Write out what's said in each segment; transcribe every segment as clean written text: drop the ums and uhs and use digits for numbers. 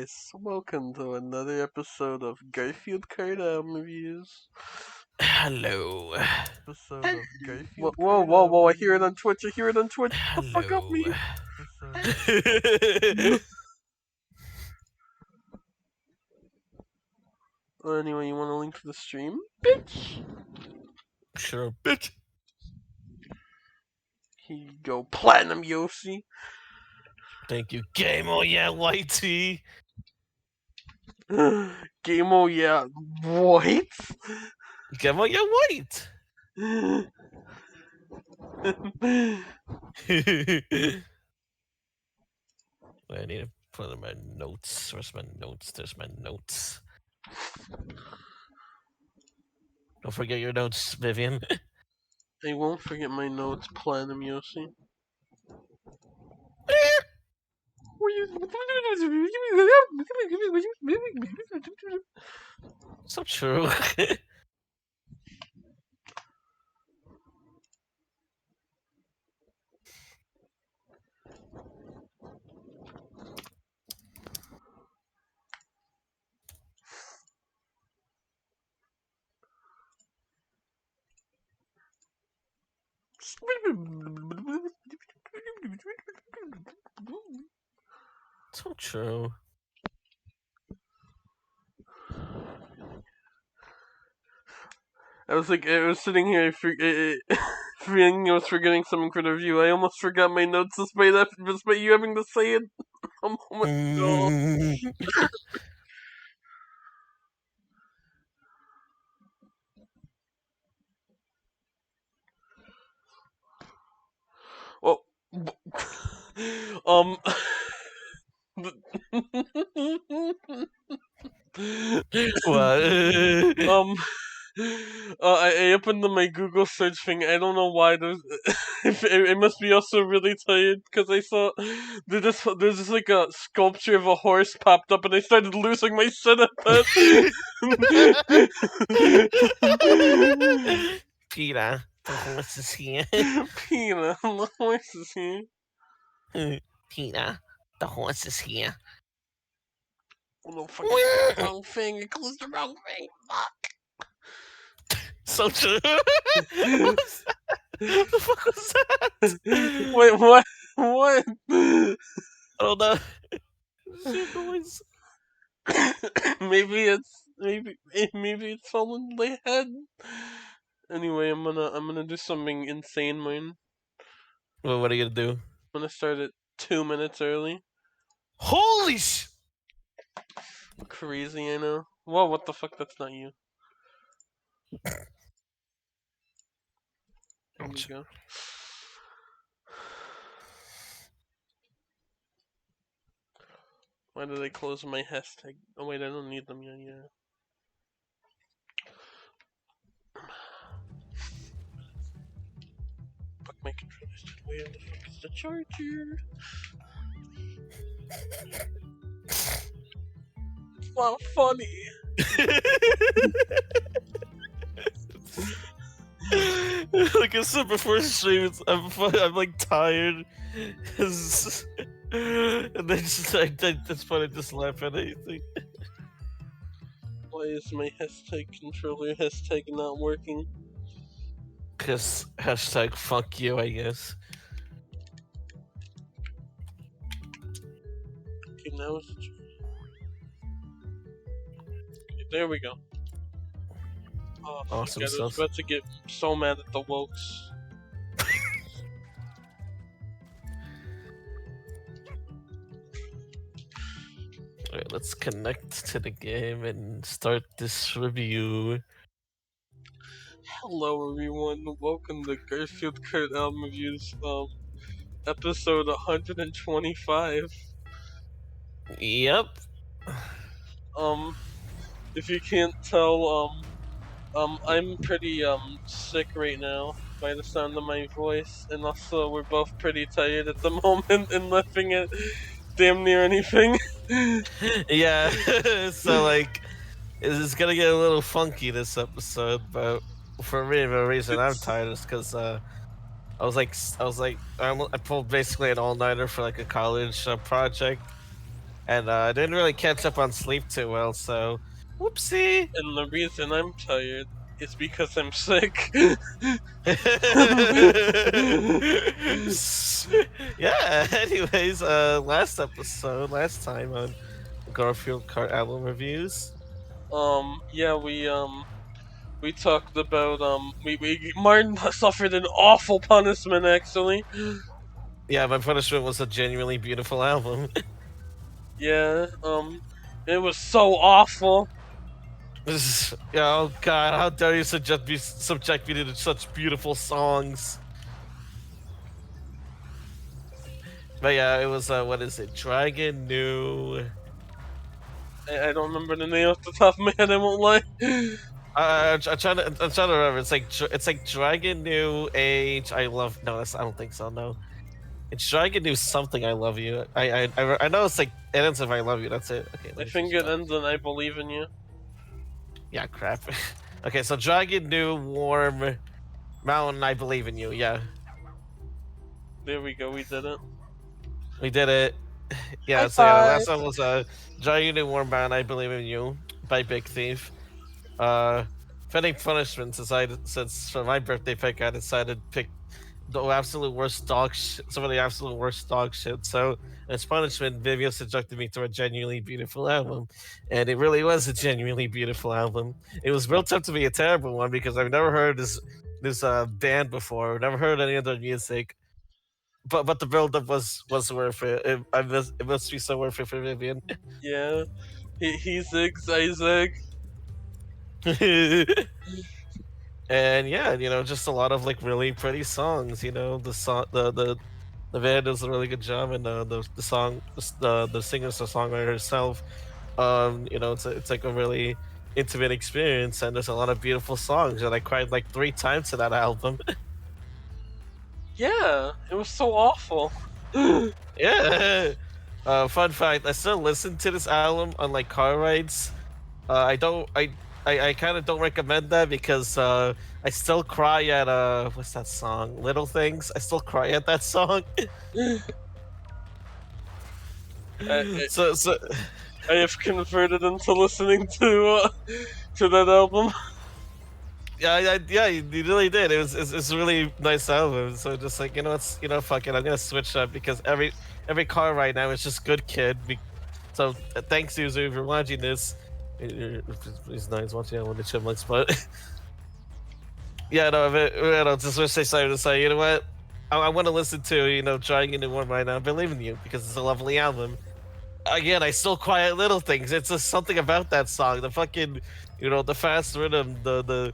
guys, welcome to another episode of Garfield Kart reviews. Hello. Episode of Garfield. Whoa! I hear it on Twitch. Shut the fuck up, Hello. me. Anyway, you want a link to the stream, bitch? Sure, bitch. Here you go, Platinum Yoshi. Thank you, Game Oh Yeah Whitey. Game Oh Yeah, what? Game Oh Yeah White. I need to put in my notes. Where's my notes? There's my notes. Don't forget your notes, Vivian. I won't forget my notes, Platinum Yoshi. So true. So true. I was sitting here, feeling I was forgetting something for the review. I almost forgot my notes despite you having to say it a moment ago. Well, What? I opened my Google search thing. I don't know why there's. It must be also really tired because I saw there's just like a sculpture of a horse popped up, and I started losing my shit at that. Peter, the horse is here. Peter, the horse is here. Peter, the horse is here. Oh no, fucking wrong thing! It closed the wrong thing. Fuck. So true. What the fuck was that? Wait, what? What? I don't know. Shit noise. maybe it's all in my head. Anyway, I'm gonna do something insane, man. Well, what are you gonna do? I'm gonna start it 2 minutes early. Holy sh! Crazy, I know. Whoa, what the fuck? That's not you. There we go. Why did I close my hashtag? Oh wait, I don't need them yet. Yeah. Fuck my controller. Where the fuck is the charger? It's not funny. Like I said before stream, I'm like tired. And then just that's fun. I just laugh at anything. Why is my hashtag controller hashtag not working? Cause hashtag fuck you, I guess. Okay, now it's okay, there we go. Oh, Awesome God, I was stuff. about to get so mad at the wokes. Alright, let's connect to the game and start this review. Hello, everyone. Welcome to Garfield Kart album reviews. Episode 125. Yep. If you can't tell, I'm pretty sick right now by the sound of my voice, and also we're both pretty tired at the moment and laughing at damn near anything. Yeah. So like, it's gonna get a little funky this episode, but for me, the reason I'm tired is because I pulled basically an all-nighter for like a college project, and I didn't really catch up on sleep too well. So, whoopsie. And the reason I'm tired is because I'm sick. Yeah. Anyways, last episode, last time on Garfield Kart album reviews. Yeah, we talked about we Martin suffered an awful punishment actually. Yeah, my punishment was a genuinely beautiful album. Yeah, it was so awful. Yeah, oh god, how dare you subject me to such beautiful songs? But yeah, it was what is it? Dragon New. I don't remember the name off the top of my head. I won't lie. I'm trying to remember. It's like Dragon New Age. I love. No, I don't think so. No, it's Dragon New something. I love you. I know it's like it ends with I love you. That's it. Okay, let I me think switch it it up. ends in I believe in you. Yeah, crap. Okay, so Dragon New Warm Mountain. I believe in you. Yeah, There we go. We did it. we did it. High Yeah, so yeah, the five. last one was Dragon New Warm Mountain. I believe in you by Big Thief. Fitting punishment since for my birthday pick, I decided to pick the absolute worst some of the absolute worst dog shit. So as punishment, Vivian subjected me to a genuinely beautiful album, and it really was a genuinely beautiful album. It was built up to be a terrible one because I've never heard this band before, never heard any of their music. But the build up was worth it. It must be so worth it for Vivian. Yeah. He zigs. I zig. And yeah, just a lot of like really pretty songs. The band does a really good job, and the song, the singer's the songwriter herself. It's like a really intimate experience, and there's a lot of beautiful songs, and I cried like 3 times to that album. Yeah. It was so awful. Yeah. Fun fact: I still listen to this album on like car rides. I don't. I kind of don't recommend that because I still cry at what's that song? Little Things. I still cry at that song. I, So I have converted into listening to that album. yeah, you really did. It's a really nice album. So just like fuck it. I'm gonna switch up because every car right now is just Good Kid. So thanks, Yuzu, for watching this. He's nice watching out with the chipmunks, but yeah, no, just wish they started to say, you know what, I want to listen to, Trying Into Warm right now. I believe in you because it's a lovely album. Again, I still quiet little things. It's just something about that song. The fucking, the fast rhythm, the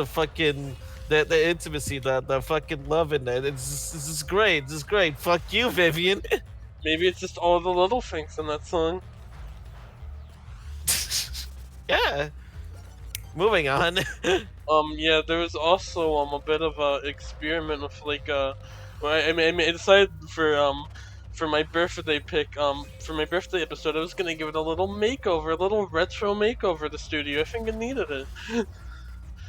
fucking, the intimacy, the fucking love in it. This is great. This is great. Fuck you, Vivian. Maybe it's just all the little things in that song. Yeah. Moving on. Yeah, there was also a bit of a experiment with like I decided for my birthday pick for my birthday episode I was gonna give it a little makeover, a little retro makeover. The studio, I think it needed it.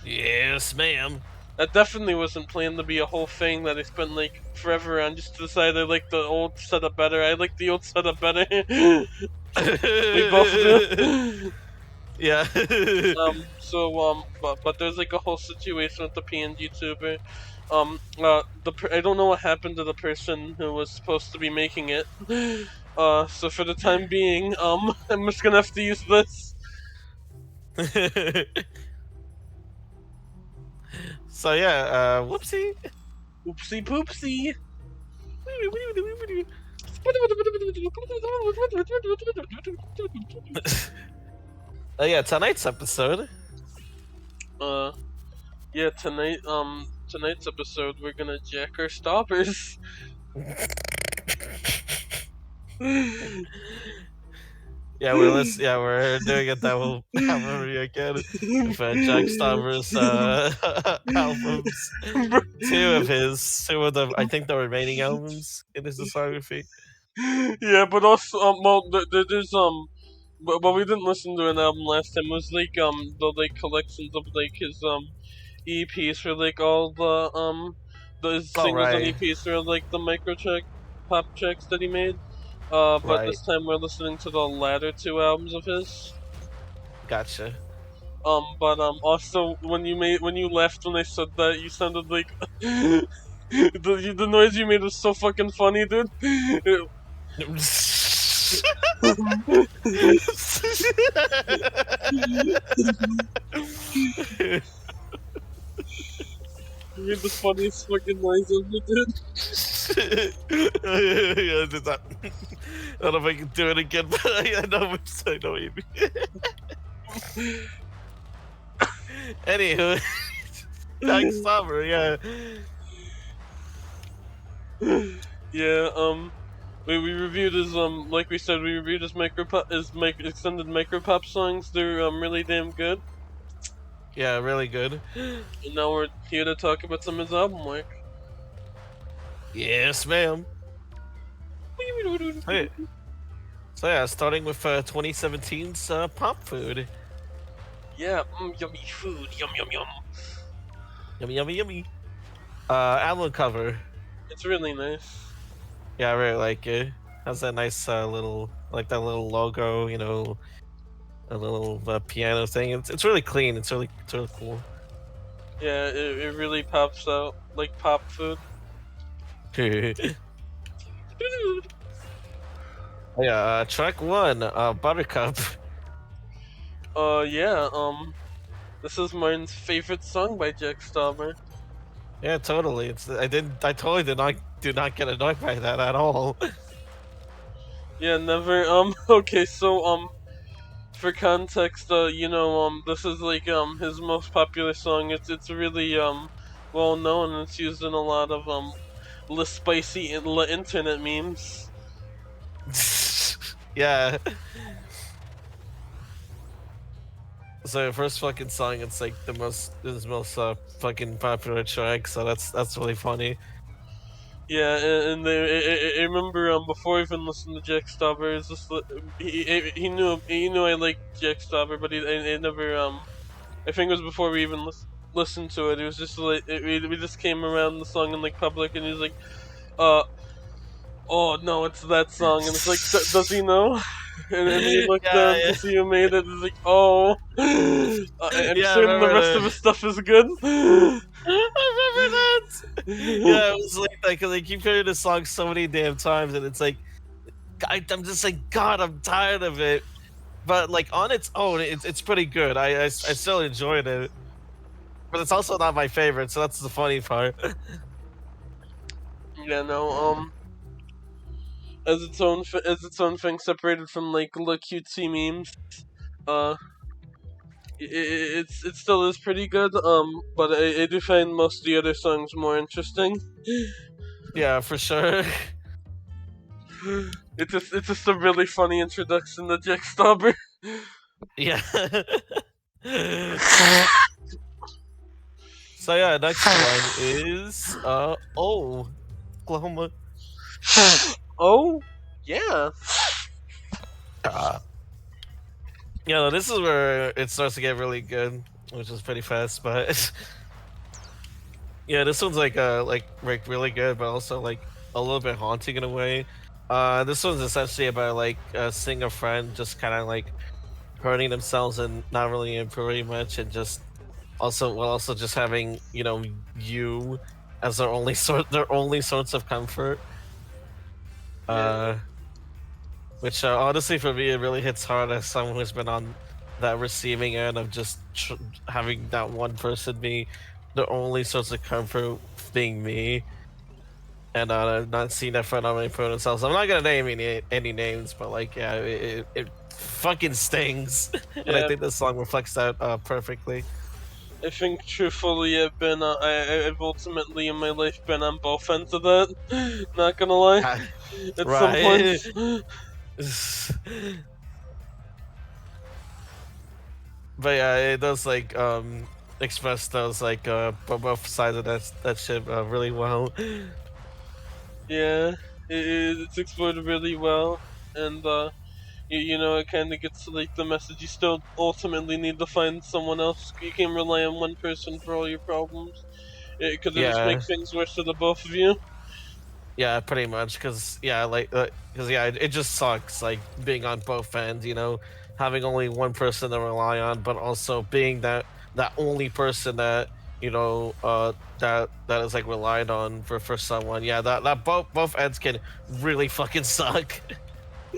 Yes, ma'am. That definitely wasn't planned to be a whole thing that I spent like forever on just to decide I like the old setup better. I like the old setup better. We both do. Yeah. But there's like a whole situation with the PNG tuber. I don't know what happened to the person who was supposed to be making it. So for the time being, I'm just gonna have to use this. So yeah, whoopsie. Oopsie poopsie. Yeah, tonight's episode. Uh, yeah, tonight's episode we're gonna jack our stoppers. Yeah, we're doing a double album review again with Jack Stauber's albums. Two of the I think the remaining albums in his discography. Yeah, but also well, there's but we didn't listen to an album last time. It was like the like collections of like his EPs for like all the All singles and right. EPs for like the micro check pop checks that he made. But Right. this time we're listening to the latter two albums of his. Gotcha. Also when you laughed when I said that, you sounded like the noise you made was so fucking funny, dude. You made the funniest fucking noise ever, dude. Yeah, I don't know if I can do it again, but I know what you mean. Anywho, thanks, Stauber. Yeah, Yeah, we reviewed his like we said, we reviewed his extended micro pop songs. They're really damn good. yeah, really good. And now we're here to talk about some of his album work. Yes, ma'am. Hey, so yeah, starting with 2017's Pop Food. Yeah, yummy food, yum yum yum. Yummy, yummy, yummy. Album cover. It's really nice. Yeah, I really like it. Has that nice little, like that little logo, you know, a little piano thing. It's really clean. It's really cool. Yeah, it really pops out like pop food. Yeah, track one, Buttercup. Yeah, this is mine's favorite song by Jack Stauber. Yeah, totally. I totally do not get annoyed by that at all. Yeah, never, okay, so, for context, this is like, his most popular song. It's really, well known, and it's used in a lot of, less spicy internet memes. Yeah. So first fucking song, it's like his most fucking popular track. So that's really funny. Yeah, I remember before I even listened to Jack Stauber, it's just he knew I liked Jack Stauber, but I never I think it was before we even listened to it. It was just like we just came around the song in like public, and he was like, uh, oh no, it's that song, and it's like, does he know? And we looked down Yeah, to see who made it. It's like, oh, I'm yeah, I certain the remember rest of that. his stuff is good. I remember that. Yeah, it was like that because they keep hearing the song so many damn times, and it's like I'm just like, God, I'm tired of it. But like on its own, it's pretty good. I still enjoyed it, but it's also not my favorite. So that's the funny part. Yeah, no, as its own thing, separated from like the cutesy memes. Uh, it still is pretty good. But I do find most of the other songs more interesting. Yeah, for sure. It's just a really funny introduction to Jack Stauber. Yeah. So yeah, next one is oh, Oklahoma. Oh, yeah. Yeah, this is where it starts to get really good, which is pretty fast. But yeah, this one's like really good, but also like a little bit haunting in a way. This one's essentially about like seeing a friend just kind of like hurting themselves and not really improving much, and just also just having you as their only source of comfort. Yeah. Uh, which honestly for me it really hits hard as someone who's been on that receiving end of just having that one person be the only source of comfort being me, and not seeing that friend already put themselves. I'm not gonna name any names, but like yeah, it fucking stings, and I Yeah. think this song reflects that perfectly. I think truthfully, I've ultimately in my life been on both ends of that. Not gonna lie, Ah, at some right. points. But yeah, it does like express those like both sides of that shit really well. Yeah, it's explored really well, and it kind of gets to like the message. You still ultimately need to find someone else. You can't rely on one person for all your problems, because it just Yeah, makes things worse for the both of you. Yeah, pretty much. Cause yeah, cause yeah, it just sucks like being on both ends. You know, having only one person to rely on, but also being that only person that that is like relied on for someone. Yeah, that both ends can really fucking suck.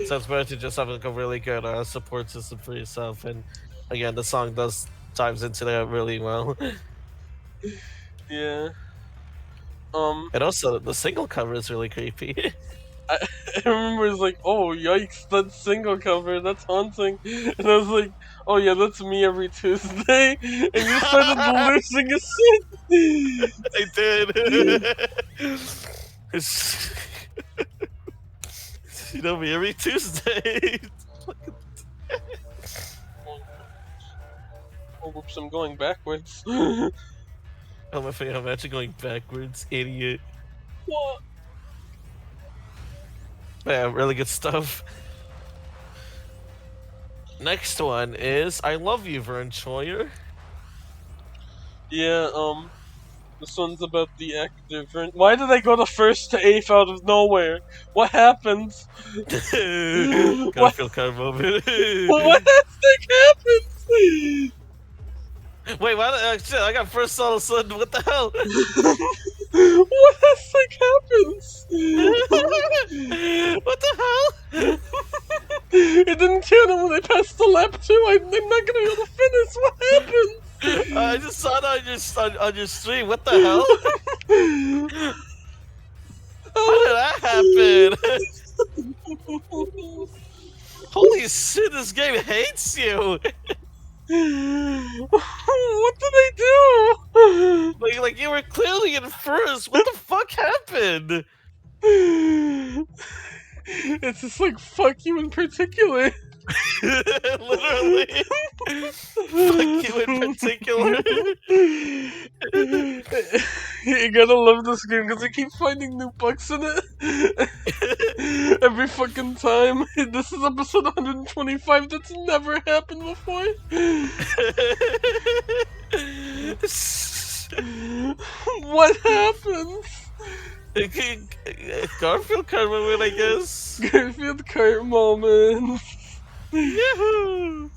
So it's better to just have like a really good support system for yourself. And again, the song does dives into that really well. Yeah. Um, And also the single cover is really creepy. I, I remember it's like, oh yikes, that single cover, that's haunting. And I was like, oh yeah, that's me every Tuesday. And you started losing a shit. I did. You know me every Tuesday. Oh, whoops, I'm going backwards. Oh my face, I'm actually going backwards, idiot. What? Yeah, really good stuff. Next one is I Love You, Vern Troyer. Yeah, this one's about the actor. Why did I go to first to eighth out of nowhere? What happened? What? Garfield car moment. What the heck happened? Wait, why? Shit, I got first all of a sudden. What the hell? What the heck happens? What the hell? It didn't count when I passed the lap too. I'm not gonna be able to finish. What I just saw that on your stream. What the hell? happens? How did that happen? Holy shit, this game hates you. What did I do? Like you were clearly in first. What the fuck happened? It's just like fuck you in particular. Literally. Fuck you in particular. You gotta love this game because I keep finding new bugs in it every fucking time. This is episode 125. That's never happened before. What happens? Garfield card moment, I guess. Garfield Kart moment. Yahoo!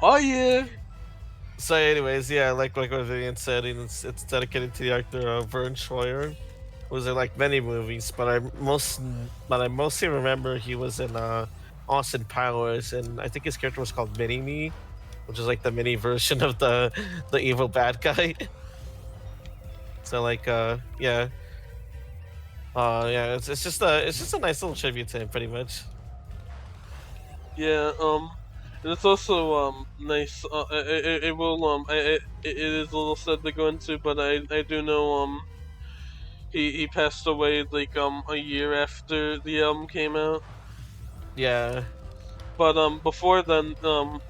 Oh yeah. So, anyways, yeah, like what Vivian said, it's dedicated to the actor Vern Troyer. Was in like many movies, but I mostly remember he was in Austin Powers, and I think his character was called Mini Me, which is like the mini version of the evil bad guy. So like yeah. Yeah, it's just a nice little tribute to him, pretty much. Yeah, and it's also nice. It will it is a little sad to go into, but I do know he passed away like a year after the album came out. Yeah. But before then,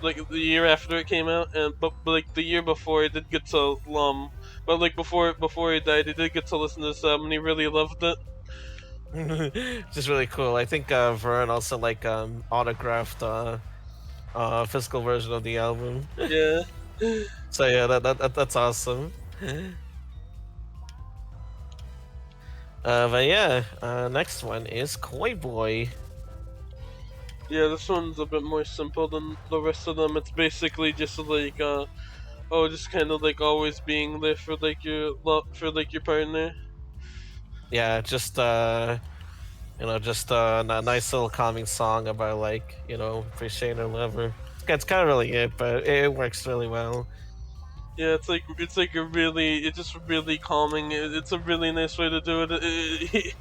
like the year after it came out, and but like the year before, he did get to but like before he died, he did get to listen to this album, and he really loved it. Just really cool. I think Vern also like autographed physical version of the album. Yeah. So yeah, that's awesome. But yeah, next one is Koi Boy. Yeah, this one's a bit more simple than the rest of them. It's basically just like oh, just kind of like always being there for like for like your partner. Yeah, just just a nice little calming song about like appreciating her lover. It's kind of really it, but it works really well. Yeah, it's like a really it's just really calming. It's a really nice way to do it.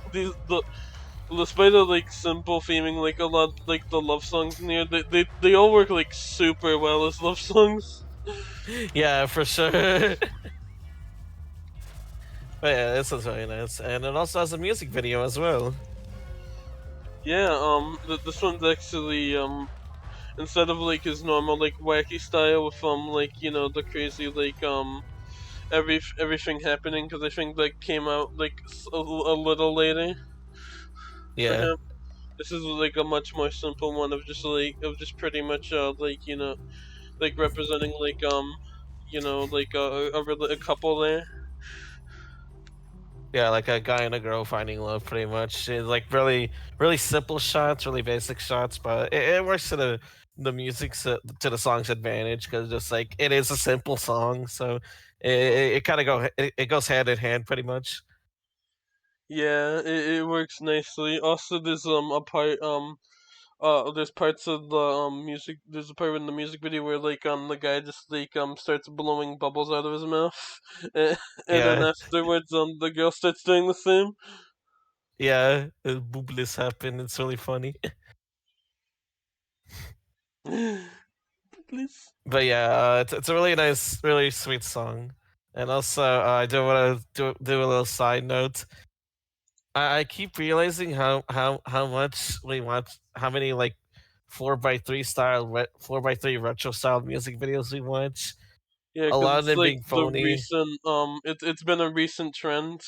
Despite of like simple theming, like a lot like the love songs in here, they all work like super well as love songs. Yeah, for sure. But yeah, this is very nice, and it also has a music video as well. Yeah, this one's actually instead of like his normal like wacky style with like the crazy like everything happening, because I think that came out like a little later for Yeah. him. This is like a much more simple one of just pretty much like like representing like like a couple there. Yeah, like a guy and a girl finding love, pretty much. It's like really simple shots, really basic shots, but it works to the to the song's advantage because just like it is a simple song, so it kind of it goes hand in hand, pretty much. Yeah, it works nicely. Also, there's a part there's parts of the music. There's a part in the music video where like the guy just like starts blowing bubbles out of his mouth, and then Yeah, afterwards the girl starts doing the same. yeah, boobless happen. It's really funny. Please. But yeah, it's a really nice, really sweet song. And also, I do want to do a little side note. I keep realizing how much we watch, how many like 4x3 retro style music videos we watch. Yeah, A because lot of it's them like being the phony. recent it's been a recent trend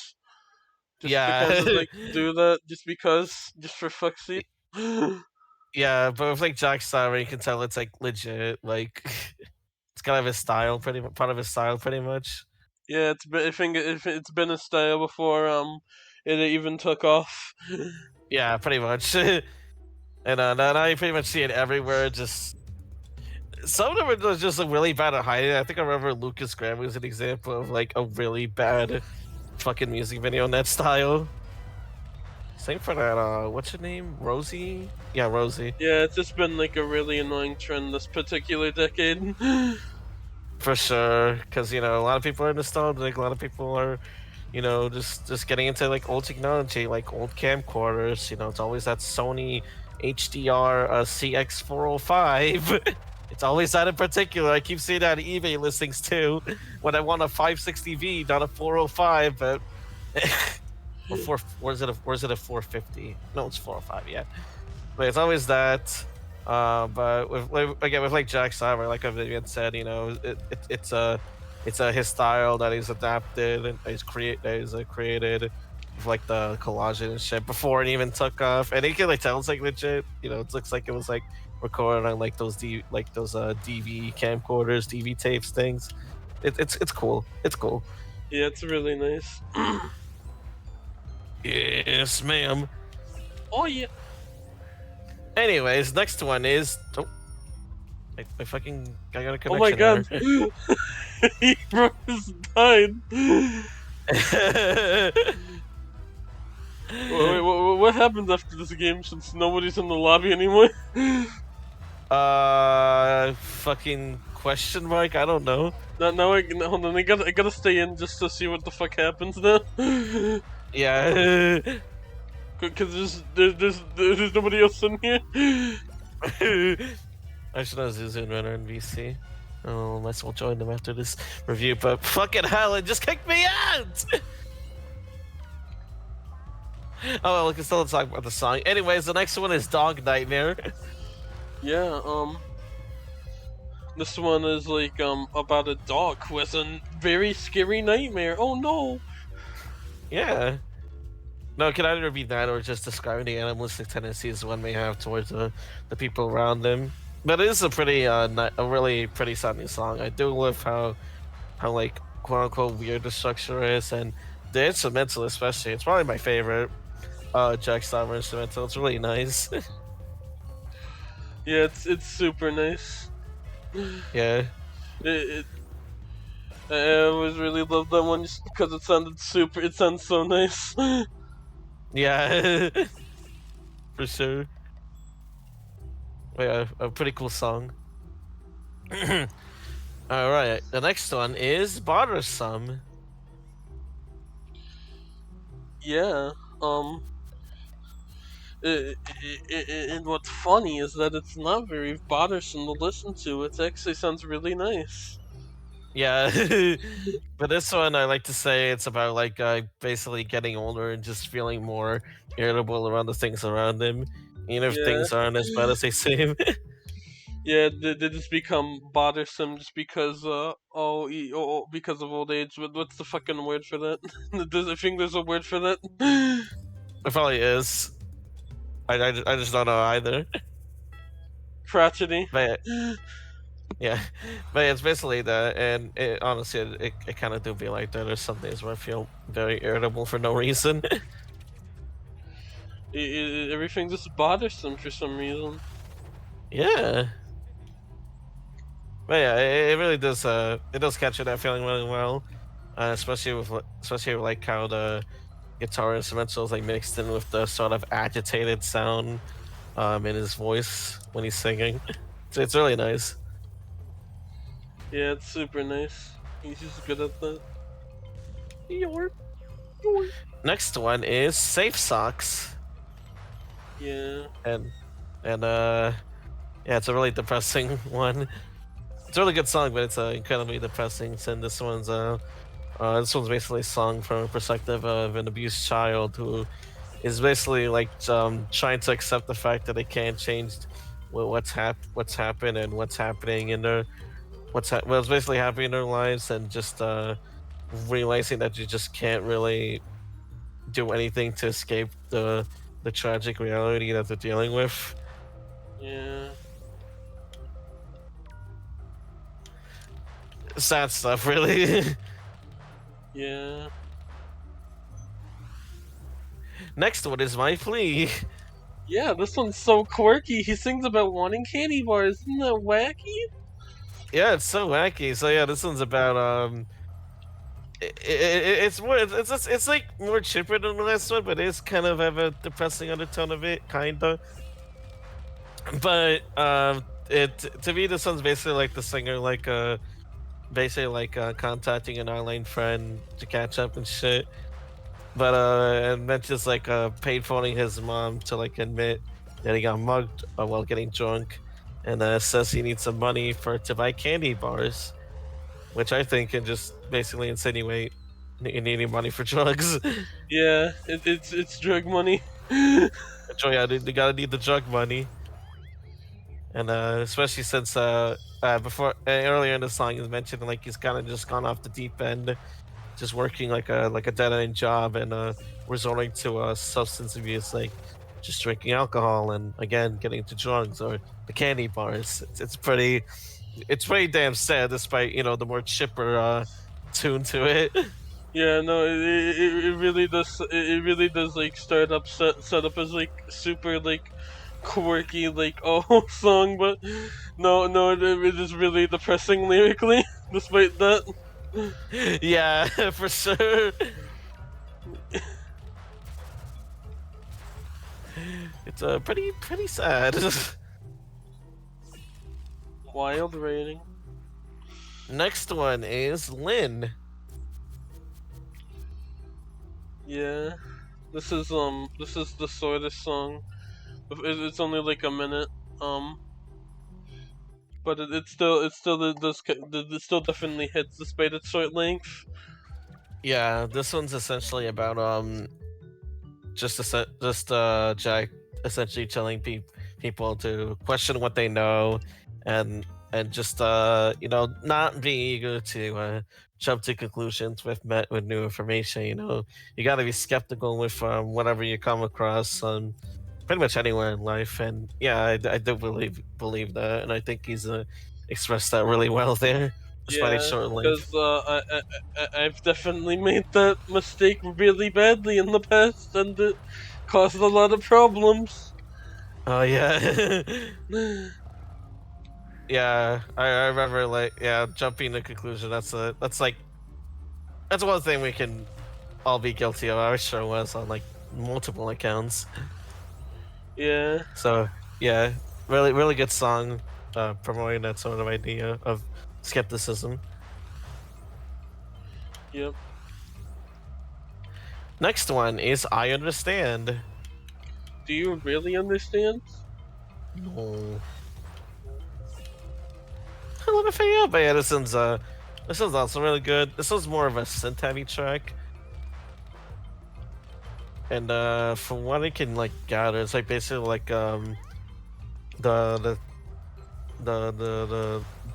just to kind of Yeah, like do that just because just for fuck's sake. yeah, but with like Jack Stauber, you can tell it's like legit. Like it's kind of his style, part of his style, pretty much. Yeah, it's been, I think if it's been a style before it even took off. Yeah, pretty much. And now you pretty much see it everywhere. Just some of them are just like, really bad at hiding. I think I remember Lucas Graham was an example of like a really bad fucking music video in that style. Same for that. What's her name? Rosie? Yeah, Rosie. Yeah, it's just been like a really annoying trend this particular decade. For sure, because you know a lot of people are nostalgic. A lot of people are, you know, just getting into like old technology, like old camcorders. You know, it's always that Sony HDR CX405. It's always that in particular. I keep seeing that on eBay listings too. When I want a 560V, not a 405, but or four. Or is it a 450? No, it's 405. Yeah. But it's always that. But again with like Jack Stauber, like I've even said, you know, it's a his style that he's adapted and he's created with like the collaging and shit before it even took off, and you can like tell it's like legit. You know, it looks like it was like recorded on like those DV camcorders, DV tapes things. It's cool. It's cool. Yeah, it's really nice. Yes, ma'am. Oh yeah. Anyways, next one is I fucking I got a Oh my connection god. error. He just died. Wait, what happens after this game since nobody's in the lobby anymore? Fucking question mark? I don't know. Now hold on, I gotta stay in just to see what the fuck happens now. Yeah. Cause there's nobody else in here. I should have Zuzu Runner in VC. Oh, might as well join them after this review, but fucking hell, it just kicked me out! Oh, well, we can still talk about the song. Anyways, the next one is Dog Nightmare. Yeah, this one is like about a dog who has a very scary nightmare. Oh no! Yeah. No, it can either be that or just describing the animalistic tendencies one may have towards the people around them. But it is a pretty, a really pretty sounding song. I do love how like quote unquote weird the structure is, and the instrumental especially. It's probably my favorite Jack Stauber instrumental. It's really nice. Yeah, it's super nice. Yeah. It I always really loved that one just because it sounded super. It sounds so nice. Yeah. For sure. Yeah, a pretty cool song. All right, the next one is Bothersome. Yeah. And what's funny is that it's not very bothersome to listen to. It actually sounds really nice. Yeah, but this one I like to say it's about like basically getting older and just feeling more irritable around the things around him, even if Yeah. things aren't as bad as they seem. Yeah, they just become bothersome just because because of old age. What's the fucking word for that? I think there's a word for that. It probably is. I just don't know either. Crotchety. But Yeah, but it's basically that, and honestly, it kind of do be like that. There's some days where I feel very irritable for no reason. Everything just bothers them for some reason. Yeah, but yeah, it really does. It does capture that feeling really well, especially with like how the guitar instrumentals like mixed in with the sort of agitated sound in his voice when he's singing. So it's really nice. Yeah, it's super nice. He's just good at that. Yorp. Yoink. Next one is Safe Socks, Yeah, and and yeah, it's a really depressing one. It's a really good song, but it's incredibly depressing. And this one's basically a song from a perspective of an abused child who is basically like trying to accept the fact that they can't change what's happened and what's happening in their what's basically happening in their lives, and just realizing that you just can't really do anything to escape the tragic reality that they're dealing with. yeah, Sad stuff, really. yeah. Next one is My Plea. Yeah, this one's so quirky. He sings about wanting candy bars. Isn't that wacky? Yeah, it's so wacky. So yeah, this one's about it's more it's like more chipper than the last one, but it's kind of have a depressing undertone of it, kinda. But it to me, this one's basically like the singer basically like contacting an online friend to catch up and shit. But and then just like paid phoning his mom to like admit that he got mugged while getting drunk, and says he needs some money to buy candy bars, which I think can just basically insinuate needing money for drugs. Yeah, it's drug money. So yeah, they gotta need the drug money, and especially since before earlier in the song is mentioned like he's kind of just gone off the deep end, just working like a dead end job, and resorting to substance abuse, like just drinking alcohol and again getting into drugs or the candy bars. It's pretty damn sad, despite the more chipper tune to it. Yeah, no, it really does. It really does like start up set up as like super like quirky like oh song, but no, it is really depressing lyrically. Despite that, Yeah, for sure. It's pretty sad. wild rating. Next one is Lynn. Yeah, this is the sort of song. It's only like a minute. Um, but it still definitely hits despite its short length. Yeah, this one's essentially about Jack essentially telling people to question what they know, and just not being eager to jump to conclusions with new information. You got to be skeptical with whatever you come across pretty much anywhere in life. And yeah, I do believe that, and I think he's expressed that really well there, despite its Yeah, short because length. I've definitely made that mistake really badly in the past, and it caused a lot of problems. Oh yeah. Yeah, I remember like jumping to conclusion. That's one thing we can all be guilty of. I sure was on like multiple accounts. Yeah, So yeah, really good song, promoting that sort of idea of skepticism. yep. Next one is I Understand. Do you really understand? No, I love it for you, but yeah, this one's also really good. This one's more of a synth heavy track, and from what I can like gather, it's like basically like the the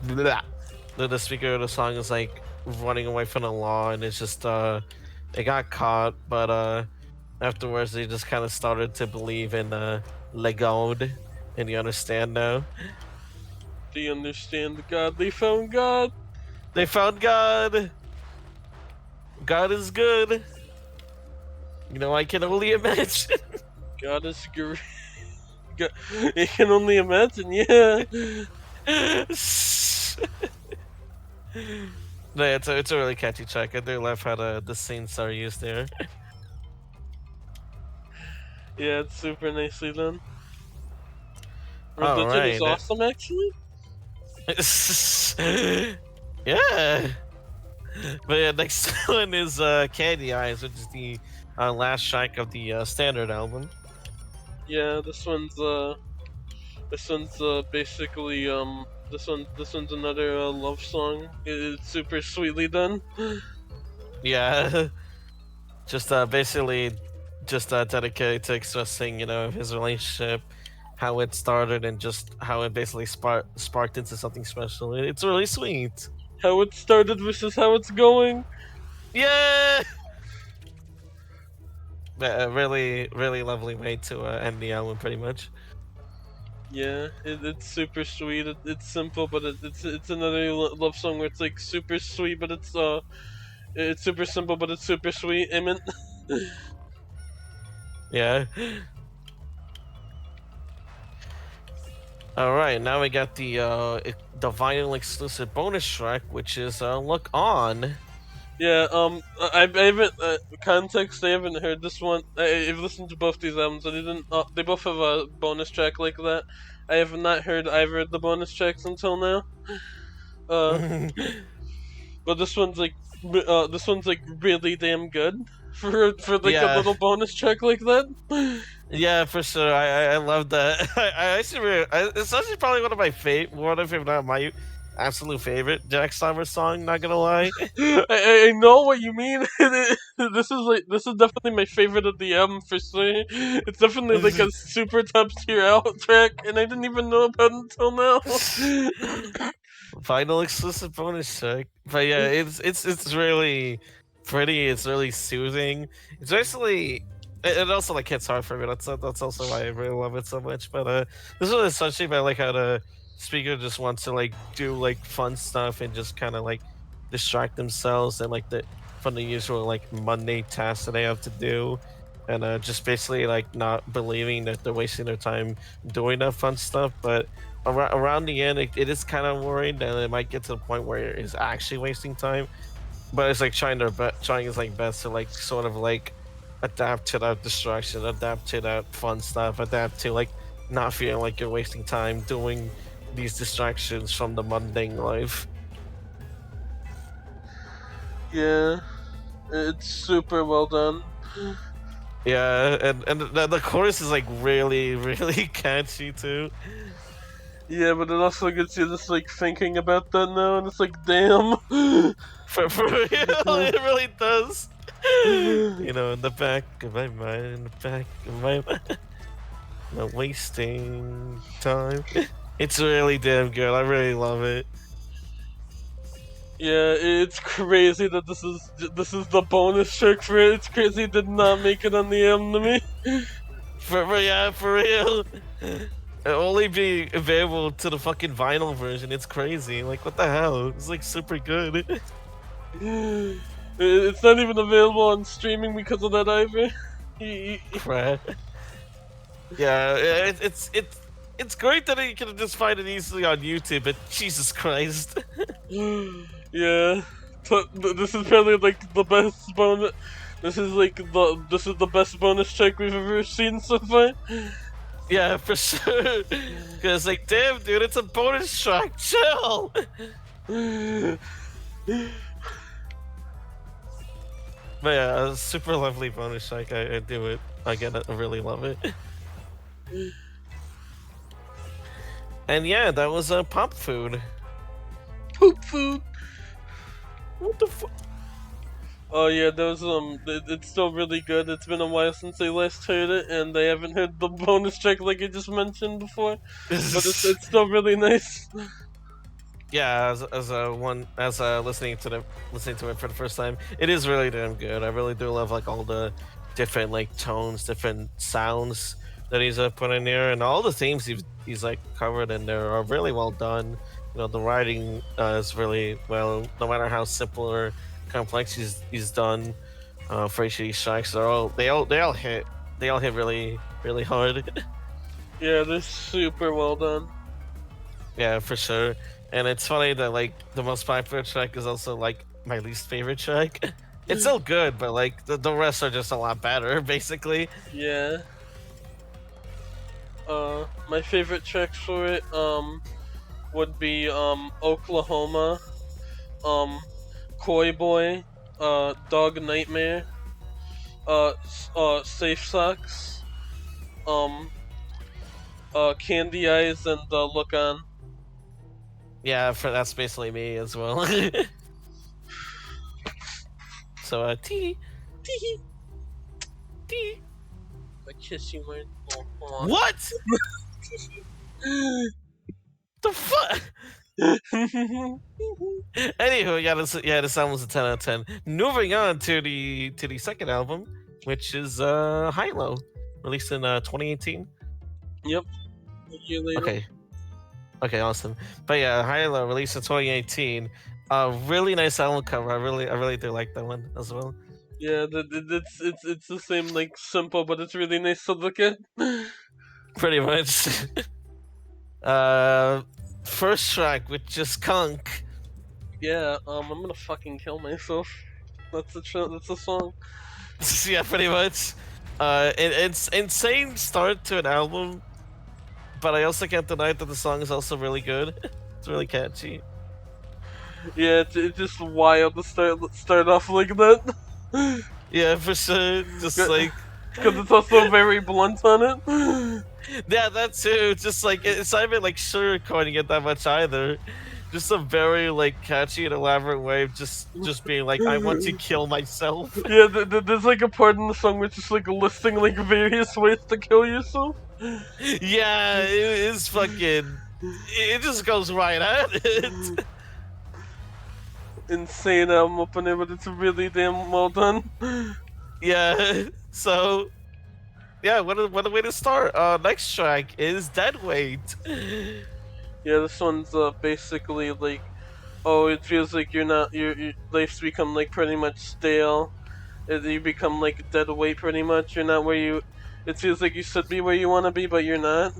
blah. The speaker of the song is like running away from the law, and it's just they got caught, but afterwards they just kind of started to believe in legode, and you understand now. Do you understand God? They found God. They found God. God is good. You know, I can only imagine. God is great. God, you can only imagine, yeah. No, it's a really catchy track. I do love how the scenes are used there. Yeah, it's super nicely done. All Religion is right. awesome, actually. Yeah. But yeah, next one is Candy Eyes, which is the last track of the standard album. Yeah, this one's basically this one's another love song. It's super sweetly done. Yeah. Just basically just dedicated to expressing, you know, his relationship, how it started, and just how it basically sparked into something special. It's really sweet. How it started versus how it's going. Yeah. A really, really lovely way to end the album, pretty much. Yeah, it's super sweet. It's simple, but it's another love song where it's like super sweet, but it's super simple, but it's super sweet. I mean, Yeah. All right, now we got the vinyl exclusive bonus track, which is "Look On." yeah. I haven't context. I haven't heard this one. I've listened to both these albums. I didn't. They both have a bonus track like that. I have not heard either of the bonus tracks until now. Uh, but this one's like really damn good for like a Yeah, little bonus track like that. yeah, for sure. I love that. I actually it's actually probably one of my favorite, one of if not my absolute favorite Jack Stauber song. Not gonna lie. I know what you mean. This is definitely my favorite of the album for sure. It's definitely like a super top tier out track, and I didn't even know about it until now. Final exclusive bonus track. But yeah, it's really pretty. It's really soothing. It's basically it also like hits hard for me. That's also why I really love it so much. But this one is essentially about like how the speaker just wants to like do like fun stuff and just kind of like distract themselves and like the from the usual like mundane tasks that they have to do. And just basically like not believing that they're wasting their time doing that fun stuff, but around the end, it is kind of worried that it might get to the point where it's actually wasting time. But it's like trying his like best to like sort of like adapt to that distraction, adapt to that fun stuff, adapt to like not feeling like you're wasting time doing these distractions from the mundane life. Yeah, it's super well done. Yeah, and the chorus is like really really catchy too. Yeah, but it also gets you just like thinking about that now, and it's like, damn. For real, it really does. You know, in the back of my mind, in the back of my mind, not wasting time. It's really damn good. I really love it. Yeah, it's crazy that this is the bonus track for it. It's crazy it did not make it on the album to me. Yeah, for real. It'll only be available to the fucking vinyl version. It's crazy. Like, what the hell? It's like super good. It's not even available on streaming because of that either. Crap. Yeah, it's great that you can just find it easily on YouTube, but Jesus Christ. Yeah, this is probably like the best bonus. This is the best bonus track we've ever seen so far. Yeah, for sure. Cause like, damn, dude, it's a bonus track. Chill. But yeah, a super lovely bonus track. I do it. I get it. I really love it. And yeah, that was pop food. Poop food. What the fuck? Oh yeah, it's still really good. It's been a while since I last heard it, and I haven't heard the bonus track like I just mentioned before. But it's still really nice. Yeah, as listening to it for the first time, it is really damn good. I really do love like all the different like tones, different sounds that he's put in there, and all the themes he's like covered in there are really well done. You know, the writing is really well, no matter how simple or complex he's done. For each of these tracks, they all hit really hard. Yeah, they're super well done. Yeah, for sure. And it's funny that like the most popular track is also like my least favorite track. It's still good, but like the rest are just a lot better, basically. Yeah. My favorite tracks for it would be Oklahoma, um Koi Boy, Dog Nightmare, Safe Socks, um Candy Eyes, and Look On. Yeah, for that's basically me as well. So Teehee. tee. I kiss you, man. Oh, What the fuck? aw. Anywho, yeah, this album was a 10 out of 10. Moving on to the second album, which is HiLo, released in 2018. Yep. A year later. Okay, okay, awesome. But yeah, HiLo released in 2018. Really nice album cover. I really do like that one as well. Yeah, it's the same like simple, but it's really nice to look at. Pretty much. uh, First track, which is Kunk. Yeah, I'm gonna fucking kill myself. That's a song. Yeah, pretty much. It's insane start to an album, but I also can't deny that the song is also really good. It's really catchy. Yeah, it's just wild to start off like that. Yeah, for sure. Just like Because it's also very blunt on it. yeah, that too. Just like it's not even like sugarcoating it that much either. Just a very like catchy and elaborate way of just being like, I want to kill myself. Yeah, there's like a part in the song which is like listing like various ways to kill yourself. Yeah, it is fucking. It just goes right at it. Insane album opener, but it's really damn well done. Yeah. So yeah, what a way to start. Next track is Dead Weight. Yeah, this one's basically like, oh, it feels like you're not your life's become like pretty much stale. You become like dead weight pretty much. You're not where you. It feels like you should be where you want to be, but you're not.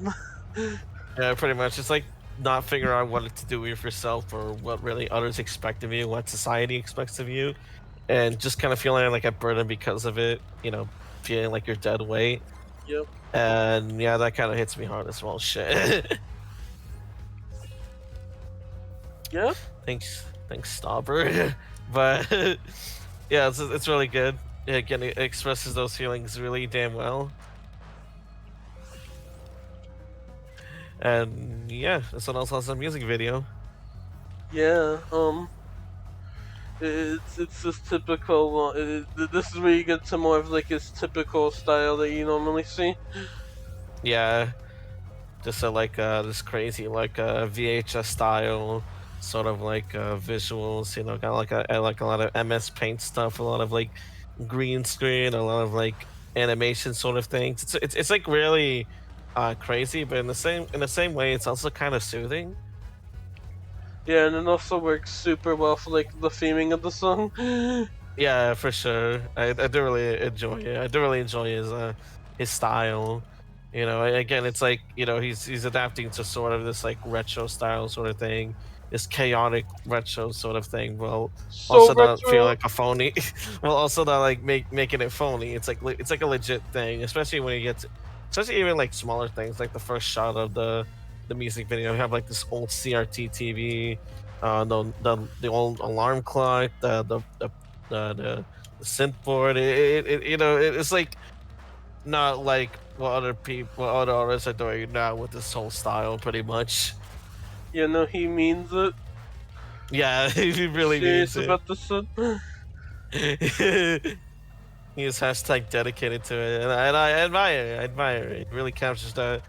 Yeah, pretty much. It's like not figuring out what to do with yourself or what really others expect of you, what society expects of you, and just kind of feeling like a burden because of it. You know, feeling like you're dead weight. Yep. And yeah, that kind of hits me hard as well. Shit. Yeah. Thanks, Stauber. But yeah, it's really good. Yeah, again, it expresses those feelings really damn well. And yeah, this one also has a music video. Yeah. It's just typical. This is where you get to more of like his typical style that you normally see. Yeah, just like this crazy like VHS style sort of like visuals. You know, kind of like a lot of MS Paint stuff, a lot of like green screen, a lot of like animation sort of things. It's like really crazy, but in the same way, it's also kind of soothing. Yeah, and it also works super well for like the theming of the song. Yeah, for sure. I do really enjoy it. I do really enjoy his style. You know, again, it's like you know he's adapting to sort of this like retro style sort of thing, this chaotic retro sort of thing. Well, So also not feel retro. like a phony. Well, also not like making it phony. It's like a legit thing, especially when you get to, especially even like smaller things like the first shot of the music video. You have like this old CRT TV, the old alarm clock, the synth board. You know it's like not like what other artists are doing now with this whole style, pretty much. You know he means it. Yeah, he really means Serious it. about the son. He is hashtag dedicated to it, and I admire, I admire it. It really captures that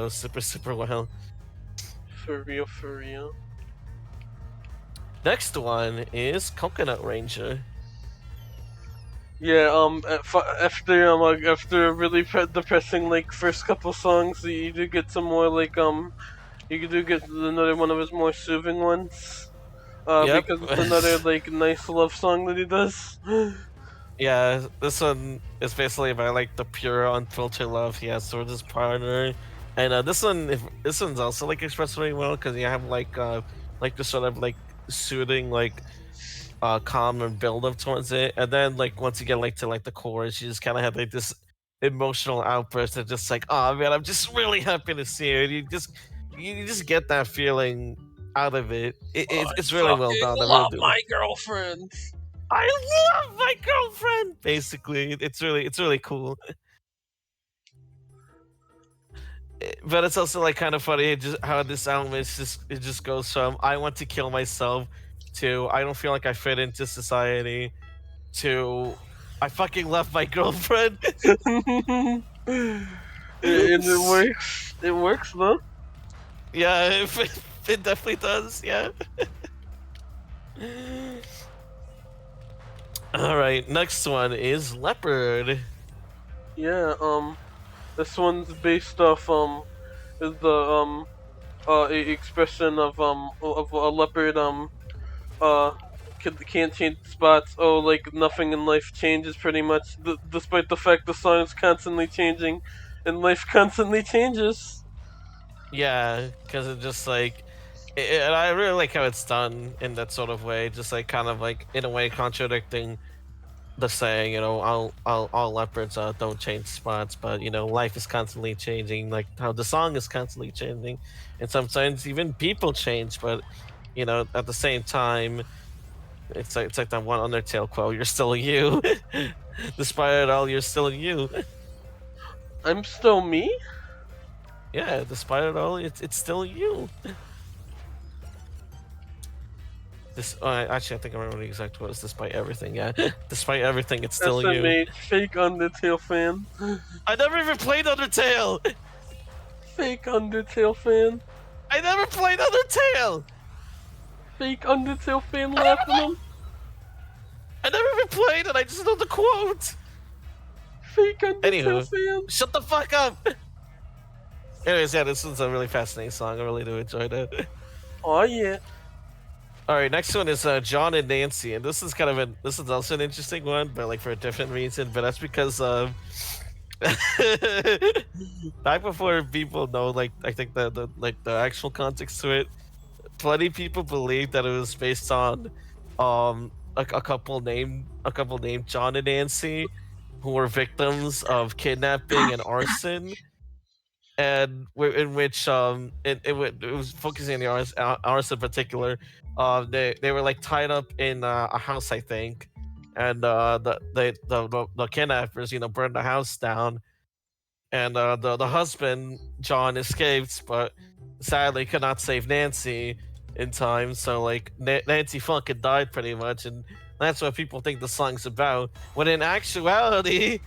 super well. For real, for real. Next one is Coconut Ranger. Yeah, after a really depressing like first couple songs, you do get some more like you do get another one of his more soothing ones. Yep. Because it's another like nice love song that he does. Yeah, this one is basically about like the pure, unfiltered love he has towards his partner, and this one, this one's also like expressed very well because you have like the sort of like soothing like calm and build up towards it, and then like once you get like to like the chorus, you just kind of have like this emotional outburst of just like, oh man, I'm just really happy to see it. You just get that feeling out of it. I It's really well fucking done. I really love do. my girlfriend. I love my girlfriend. Basically, it's really cool. But it's also like kind of funny just how this album is just it just goes from I want to kill myself to I don't feel like I fit into society to I fucking love my girlfriend. It works. It works though. Yeah, it definitely does. Yeah. All right, next one is Leopard. Yeah. This one's based off is the expression of a leopard uh can't change spots. Oh, like nothing in life changes pretty much, despite the fact the song's constantly changing, and life constantly changes. Yeah, because it just like, and I really like how it's done in that sort of way, just like kind of like in a way contradicting the saying, you know, all leopards don't change spots, but you know, life is constantly changing, like how the song is constantly changing, and sometimes even people change, but you know, at the same time, it's like that one Undertale quote: "You're still you, despite it all, you're still you." I'm still me. Yeah, despite it all, it's still you. This actually, I think I remember the exact words. Despite everything, yeah, despite everything, it's still you. SMH, fake Undertale fan. I never even played Undertale. Fake Undertale fan. I never played Undertale. Fake Undertale fan laughing him. I never even played it. I just know the quote. Fake Undertale Anywho, fan. shut the fuck up. Anyways, yeah, this one's a really fascinating song. I really do enjoy it. Oh yeah. All right, next one is John and Nancy, and this is kind of this is also an interesting one, but like for a different reason. But that's because back before people know, like I think the like the actual context to it, plenty of people believe that it was based on a couple named John and Nancy who were victims of kidnapping and arson, and in which it was focusing on the arson in particular. They were like tied up in a house, I think, and the kidnappers, you know, burned the house down, and the husband John escaped, but sadly could not save Nancy in time. So like Nancy fucking died pretty much, and that's what people think the song's about. When in actuality,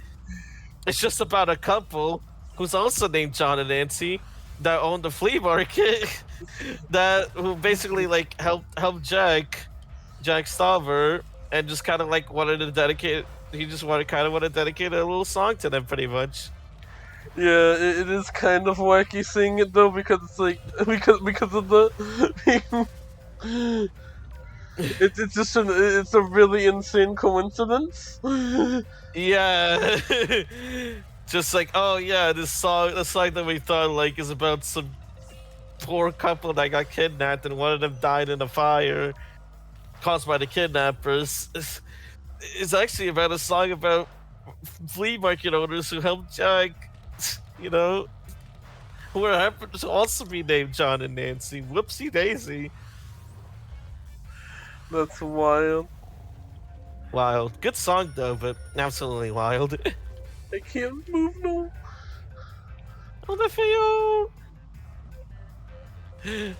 it's just about a couple who's also named John and Nancy that owned the flea market that who basically like helped Jack Stauber and just kind of like wanted to dedicate. He just wanted kind of want to dedicate a little song to them, pretty much. Yeah, it is kind of wacky seeing it though, because it's like because of the it's just it's a really insane coincidence. Yeah. Just like, oh yeah, the song that we thought like is about some poor couple that got kidnapped and one of them died in a fire caused by the kidnappers. It's actually about a song about flea market owners who helped Jack, you know, who are happen to also be named John and Nancy. Whoopsie daisy. That's wild. Wild. Good song though, but absolutely wild. I can't move no. Oh, the feel.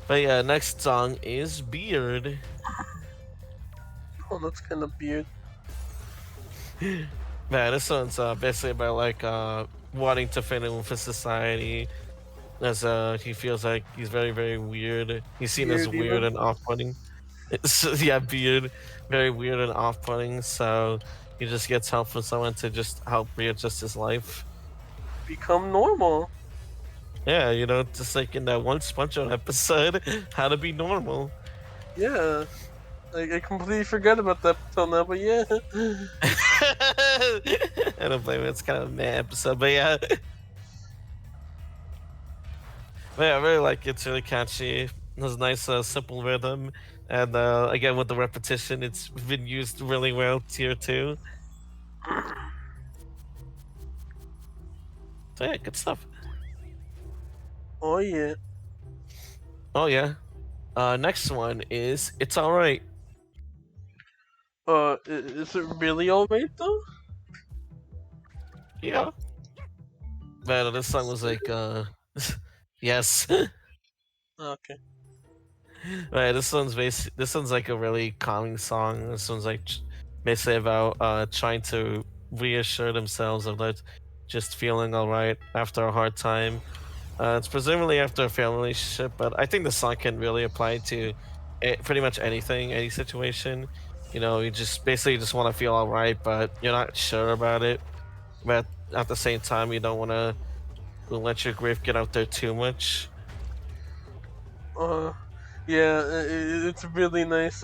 But yeah, next song is Beard. Oh, that's kind of weird. Man, this one's basically about like wanting to fit in with his society, as he feels like he's very very weird. He's seen as Weird weird even. and off-putting. Yeah, Beard, very weird and off-putting. So he just gets help from someone to just help readjust his life. Become normal. Yeah, just like in that one SpongeBob episode, how to be normal. Yeah. I completely forgot about that till now, but yeah. I don't blame it. It's kind of a meh episode, but yeah. But yeah, I really like it. It's really catchy. It has a nice, simple rhythm. And again, with the repetition, it's been used really well, tier 2. So yeah, good stuff. Oh yeah. Oh, yeah. Next one is It's Alright. Is it really alright though? Yeah. Man, this song was like, yes. Okay. Right, this one's like a really calming song. This one's like basically about trying to reassure themselves of like just feeling alright after a hard time. It's presumably after a failed relationship, but I think the song can really apply to pretty much anything, any situation. You just basically just want to feel alright, but you're not sure about it. But at the same time, you don't want to let your grief get out there too much. Uh, yeah, it's really nice.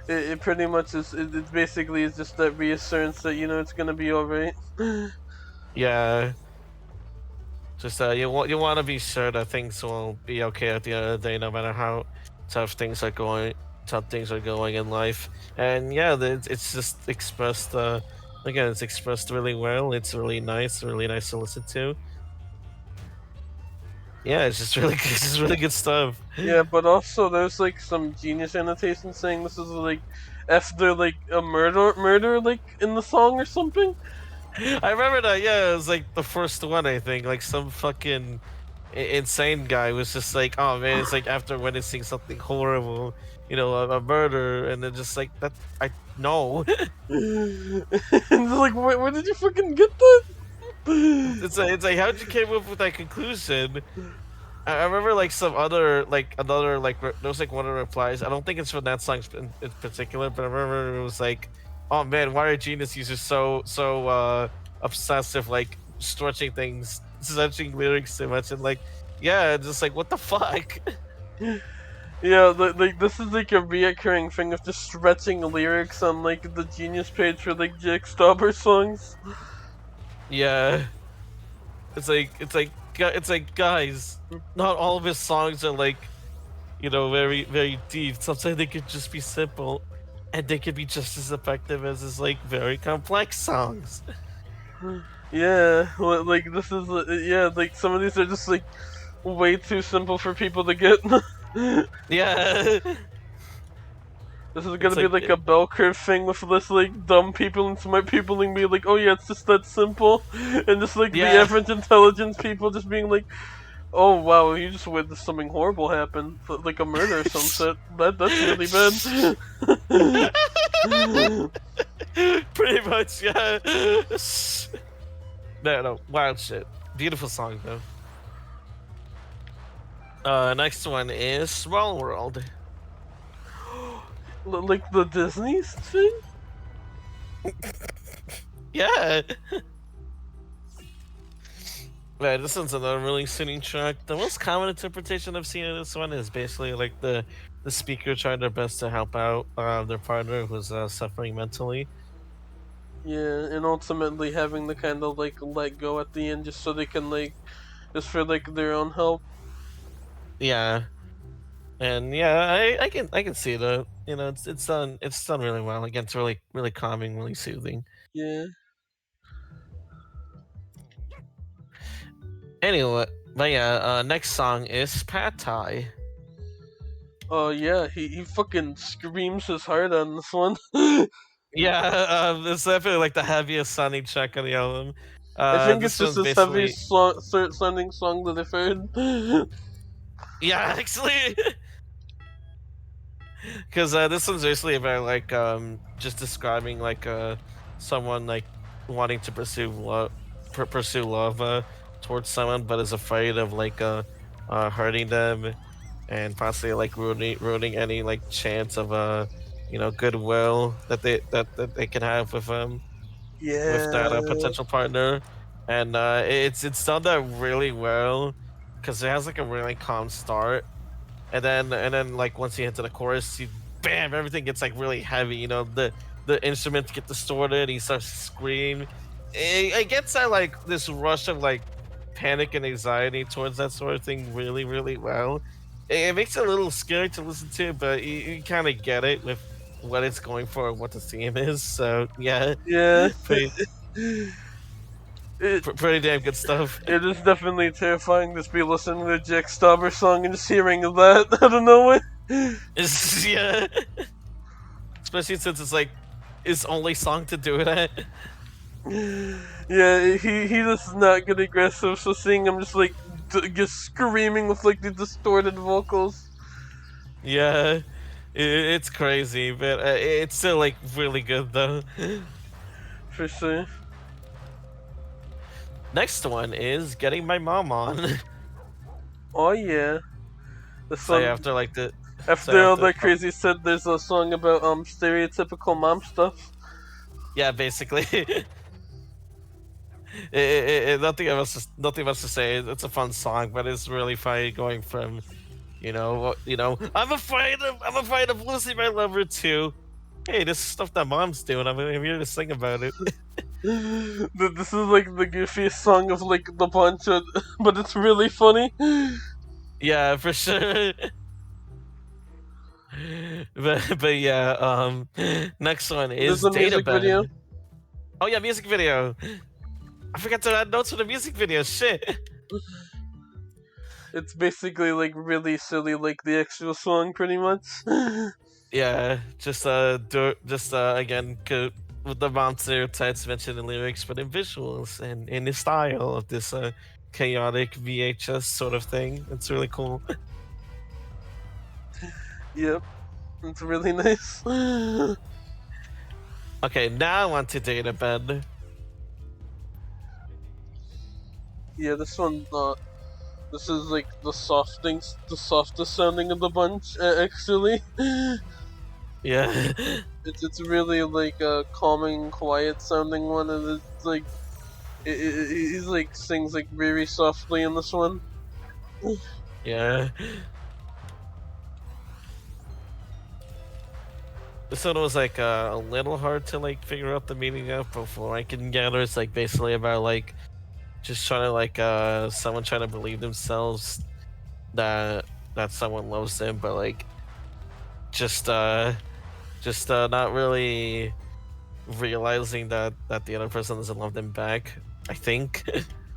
It pretty much is. It basically is just that reassurance that it's gonna be alright. Yeah, just you want to be sure that things will be okay at the end of the day, no matter how tough things are going, in life. And yeah, it's just expressed. Again, it's expressed really well. It's really nice to listen to. Yeah, it's just really, it's just really good stuff. Yeah, but also there's like some genius annotation saying this is like after like a murder like in the song or something. I remember that. Yeah, it was like the first one. I think like some fucking insane guy was just like, "Oh man, it's like after witnessing something horrible, a murder," and then just like that. I no, And it's like, where did you fucking get that? it's like how'd you came up with that conclusion? I remember like some other like another like there was like one of the replies. I don't think it's from that song in particular, but I remember it was like, "Oh man, why are genius users so obsessive, like stretching things, stretching lyrics so much?" And like, yeah, just like what the fuck? Yeah, like this is like a reoccurring thing of just stretching lyrics on like the Genius page for like Jake Stauber songs. Yeah, it's like guys, not all of his songs are like very very deep. Sometimes they could just be simple, and they could be just as effective as his like very complex songs. Yeah, like this is yeah, like some of these are just like way too simple for people to get. Yeah. This is gonna It's be like like a bell curve thing with this like dumb people and smart people and be like, oh yeah, it's just that simple, and just like the yeah. average intelligence people just being like, oh wow, you just witnessed something horrible happen, like a murder or some shit. That's really bad. Pretty much, yeah. No, wild shit. Beautiful song though. Next one is Small World. Like the Disney thing. Yeah. Right, this one's another really soothing track. The most common interpretation I've seen of this one is basically like the speaker trying their best to help out their partner who's suffering mentally. Yeah, and ultimately having to kind of like let go at the end just so they can like just for like their own help. Yeah, and yeah, I can see that. It's done really well. Again, it's really really calming, really soothing. Yeah. Anyway, but yeah, next song is Pad Thai. Oh yeah, he fucking screams his heart on this one. Yeah, it's definitely like the heaviest sounding track on the album. I think it's This just one's his basically heaviest sounding song that I've heard. yeah, actually, because this one's basically about like just describing like someone like wanting to pursue love towards someone, but is afraid of like hurting them and possibly like ruining any like chance of goodwill that they can have with that Yeah. potential partner, and it's done that really well because it has like a really calm start, and then like once you hit to the chorus, you bam, everything gets like really heavy. The instruments get distorted. He starts to scream. It gets that like this rush of like panic and anxiety towards that sort of thing really really well. It makes it a little scary to listen to, but you kind of get it with what it's going for and what the theme is. So yeah, Yeah. pretty It pretty damn good stuff. it is definitely terrifying to be listening to a Jack Stauber song and just hearing that out of nowhere. Yeah, especially since it's like his only song to do it at. Yeah, he just not get aggressive. So seeing him just like just screaming with like the distorted vocals, Yeah, it's crazy, but it's still like really good though. for sure. Next one is getting my mom on. Oh yeah, this So yeah, one after like the so after all after that crazy said, there's a song about stereotypical mom stuff. yeah, basically, nothing else to say. It's a fun song, but it's really funny going from I'm afraid of losing my lover to hey, this is stuff that mom's doing. I'm here to sing about it. This is like the goofiest song of like the bunch, but it's really funny. Yeah, for sure. But yeah, next one There's is a music video. Databed. Oh yeah, music video. I forgot to add notes for the music video. Shit. It's basically like really silly, like the actual song, pretty much. Yeah, just again, with the mom stereotypes mentioned in lyrics, but in visuals and in the style of this chaotic VHS sort of thing. It's really cool. Yep, it's really nice. Okay, now on to Databed. Yeah, this one. This is like the softest sounding of the bunch. Actually, Yeah, it's really like a calming, quiet sounding one, and it's like he's like sings like very softly in this one. yeah. This one was like a little hard to like figure out the meaning of before I can gather. It's like basically about like just trying to like someone trying to believe themselves that someone loves them, but like just uh not really realizing that the other person doesn't love them back. I think.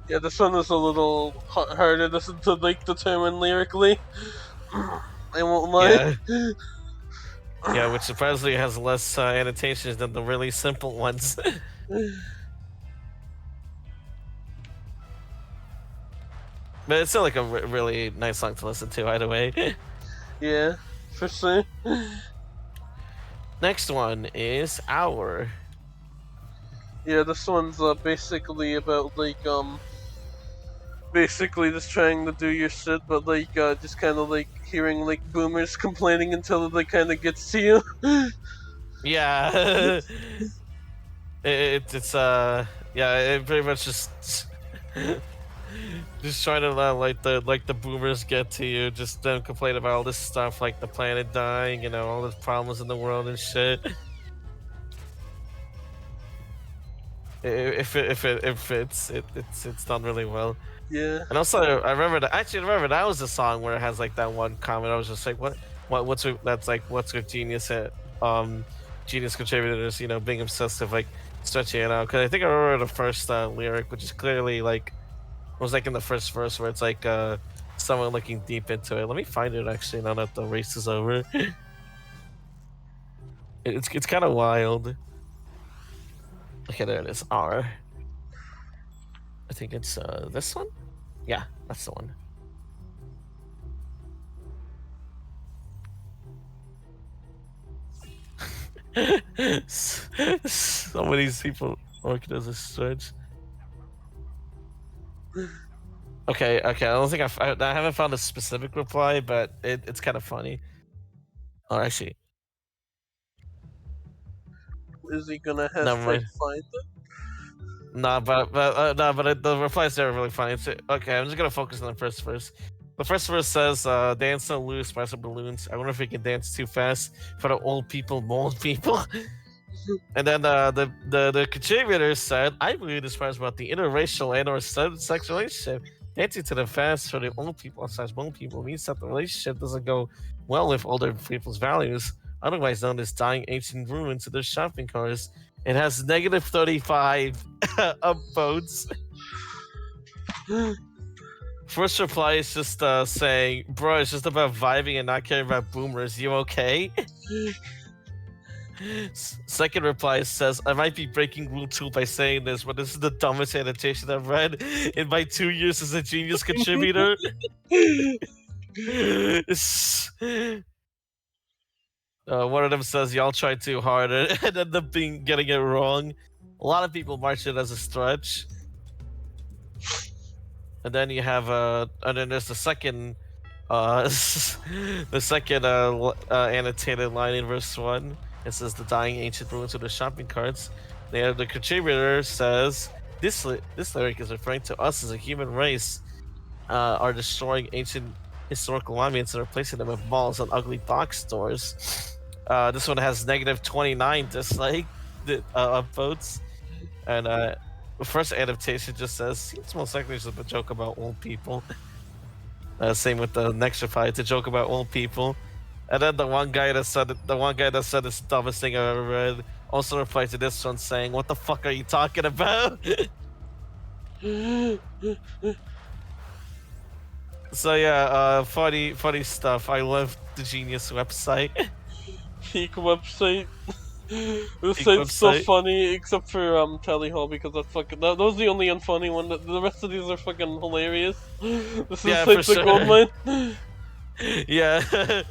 Yeah, this one is a little harder to like determine lyrically. I won't lie. Yeah, yeah, which surprisingly has less annotations than the really simple ones. But it's still like a really nice song to listen to either way. Yeah, for sure. Next one is Hour. Yeah, this one's basically about like basically just trying to do your shit, but like just kind of like hearing like boomers complaining until it like kind of gets to you. Yeah. It's yeah, it pretty much just just trying to let like the boomers get to you. Just don't complain about all this stuff like the planet dying, all the problems in the world and shit. If it fits, it's done really well. Yeah, And also, I remember that was the song where it has like that one comment. I was just like, that's like what's with genius at genius contributors, being obsessive, like stretching it out. Because I think I remember the first lyric, which is clearly like was like in the first verse where it's like someone looking deep into it. Let me find it actually now that the race is over. It's kind of wild. Okay, there it is. R. I think it's this one. Yeah, that's the one. Some of these people working as a stretch. Okay. I don't think I haven't found a specific reply, but it's kind of funny. Oh, actually, is he gonna Never hashtag mind. find Nah, but the replies there are really funny. Okay, I'm just gonna focus on the first verse. The first verse says, "Dance so loose, by some balloons. I wonder if we can dance too fast for the old people, mold people." And then the contributor said, "I believe this part is about the interracial and/or sexual relationship. Dancing to the fast for the old people slash mold people means that the relationship doesn't go well with older people's values, otherwise known as dying ancient ruins of their shopping cars. It has negative 35 upvotes." it? First reply is just saying, "Bro, it's just about vibing and not caring about boomers. You okay?" Second reply says, "I might be breaking rule 2 by saying this, but this is the dumbest annotation I've read in my 2 years as a Genius contributor." One of them says, "Y'all try too hard," and end up getting it wrong. A lot of people march it as a stretch. And then you have and then there's the second the second annotated line in verse 1. It says, "The dying ancient ruins of the shopping carts." The contributor says, this lyric is referring to us as a human race are destroying ancient historical monuments and replacing them with malls and ugly box stores." This one has negative 29 dislike votes. And the first adaptation just says, "Seems most likely just a joke about old people." Same with the next reply, "It's a joke about old people." And then the one guy that said it's the dumbest thing I've ever read, also replied to this one saying, "What the fuck are you talking about?" So yeah, funny stuff. I love the Genius website. Peak website. This Peak site's so website. funny, except for Tally Hall because that was the only unfunny one. The rest of these are fucking hilarious. This Yeah, for site's a gold sure. mine. Yeah.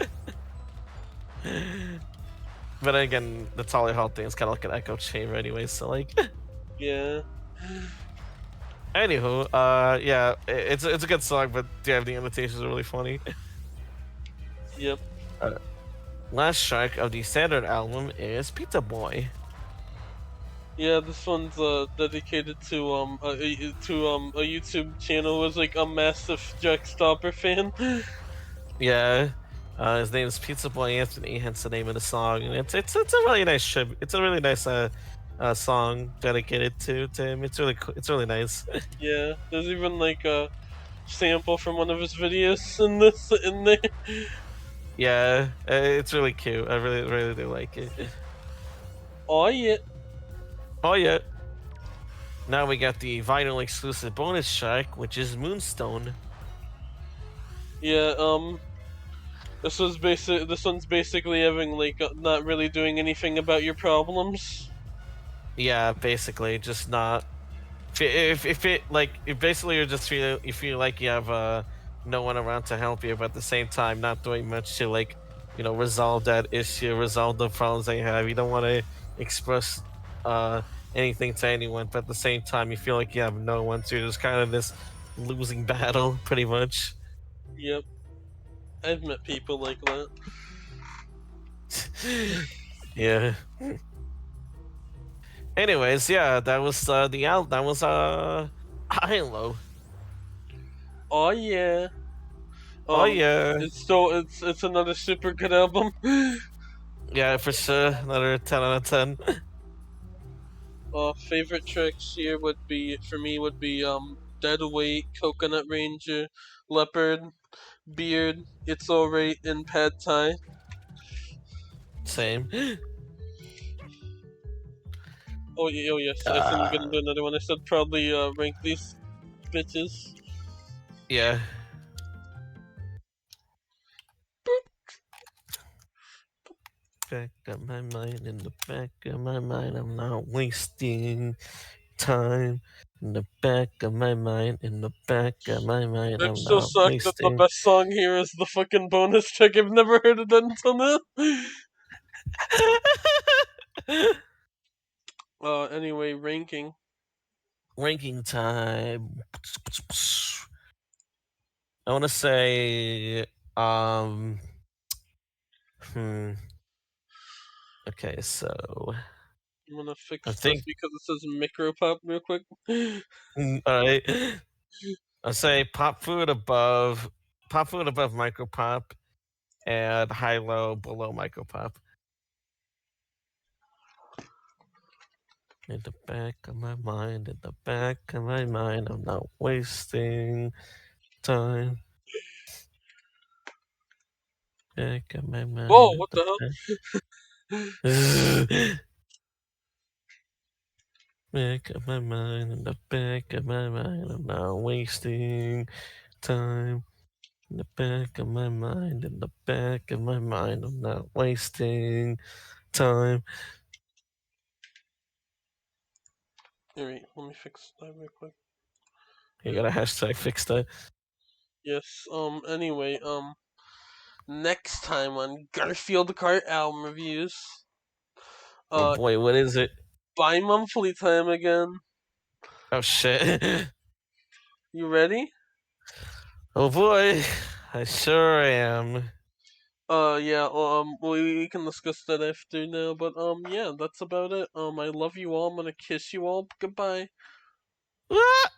But again, the Tally Hall thing is kind of like an echo chamber anyway, so like. Yeah. Anywho, yeah, it's a good song, but yeah, the imitations are really funny. Yep. Uh, Last track of the standard album is Pizza Boy. Yeah, this one's dedicated to a YouTube channel who was like a massive Jack Stauber fan. Yeah, his name is Pizza Boy Anthony, hence the name of the song, and it's a really nice tribute. It's a really nice song dedicated to him. It's really nice. Yeah, there's even like a sample from one of his videos in there. Yeah, it's really cute. I really do like it. Oh yeah. Oh yeah. Now we got the vinyl exclusive bonus track, which is Moonstone. Yeah, this one's basically having like not really doing anything about your problems. Yeah, basically, just not. If it like if basically you feel like you have no one around to help you, but at the same time not doing much to like resolve that issue, resolve the problems that you have. You don't want to express uh anything to anyone, but at the same time you feel like you have no one, so you're just kind of this losing battle, pretty much. Yep, I've met people like that. Yeah. Anyways, yeah, that was that was HiLo. Oh yeah. Oh yeah. It's another super good album. Yeah, for sure. Another 10 out of 10. Favorite tracks here would be Dead Weight, Coconut Ranger, Leopard, Beard, It's Alright, and Pad Thai. Same. Oh yes, I said I'm Uh, gonna do another one. I said probably rank these bitches. yeah. Back of my mind, in the back of my mind, I'm not wasting time. In the back of my mind, in the back of my mind, I'm I'm so not sucked that the wasting. best song here is the fucking bonus track. I've never heard of that until now. Anyway, ranking. Ranking time. I want to say, um, hmm. Okay, so I'm gonna I fix this think. because it says micro pop real quick. All right. I say pop food above micro pop, and high low below micro pop. In the back of my mind, in the back of my mind, I'm not wasting time. Back of my mind, Whoa, in what the the hell? back. Back of my mind, in the back of my mind, I'm not wasting time. In the back of my mind, in the back of my mind, I'm not wasting time. Alright, let me fix that real quick. You gotta hashtag fix that. Yes, anyway, next time on Garfield Kart album reviews, Oh uh, boy, what is it? bi-monthly time again. Oh shit. You ready? Oh boy, I sure am. Yeah, we can discuss that after now, but, yeah, that's about it. I love you all, I'm gonna kiss you all, goodbye. Ah!